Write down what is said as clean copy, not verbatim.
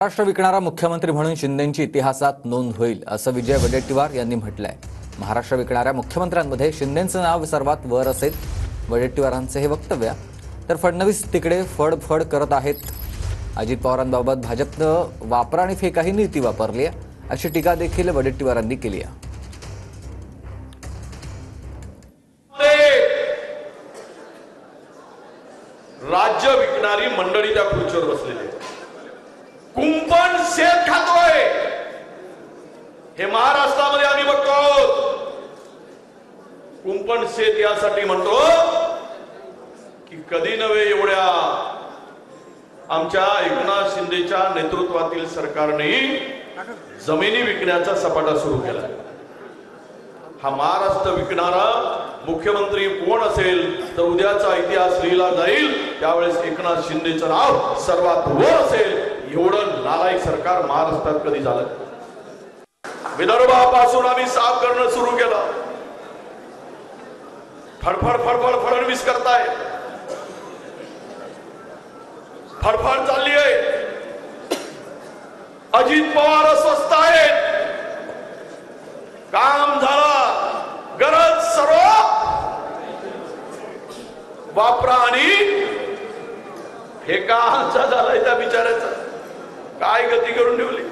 महाराष्ट्र विकणारा मुख्यमंत्री म्हणून शिंदेंची इतिहासात नोंद होईल असं विजय वडेट्टीवार यांनी म्हटलंय। महाराष्ट्र विकणाऱ्या मुख्यमंत्र्यांमध्ये शिंदेंचं नाव सर्वात वर असेल। वडेट्टीवारांचे हे वक्तव्य। तर फडणवीस तिकडे फडफड करत आहेत। अजित पवारांबाबत भाजपनं वापरा आणि फेका ही नीती वापरली आहे अशी टीका देखील वडेट्टीवारांनी केली आहे। राज्य विकणारी मंडळी त्या खुर्चीवर बसलेली आहे। कुंपण शेत खातोय हे महाराष्ट्रामध्ये आम्ही बघतो आहोत। कुंपण शेत यासाठी म्हणतो की कधी नव्हे एवढ्या आमच्या एकनाथ शिंदेच्या नेतृत्वातील सरकारने जमिनी विकण्याचा सपाटा सुरू केला। हा महाराष्ट्र विकणारा मुख्यमंत्री कोण असेल तर उद्याचा इतिहास लिहिला जाईल, त्यावेळेस एकनाथ शिंदेचं नाव सर्वात वर असेल। एवढं नालायक सरकार महाराष्ट्रात कधी झालं? विदर्भापासून आम्ही साफ करणं सुरू केलं। फडफड फडफड फडणवीस करताय, फडफड चालली आहे। अजित पवार अस्वस्थ आहेत। काम झाला, गरज सर्व वापरा आणि हे का झालाय त्या बिचाऱ्याचा काय गती करून ठेवली।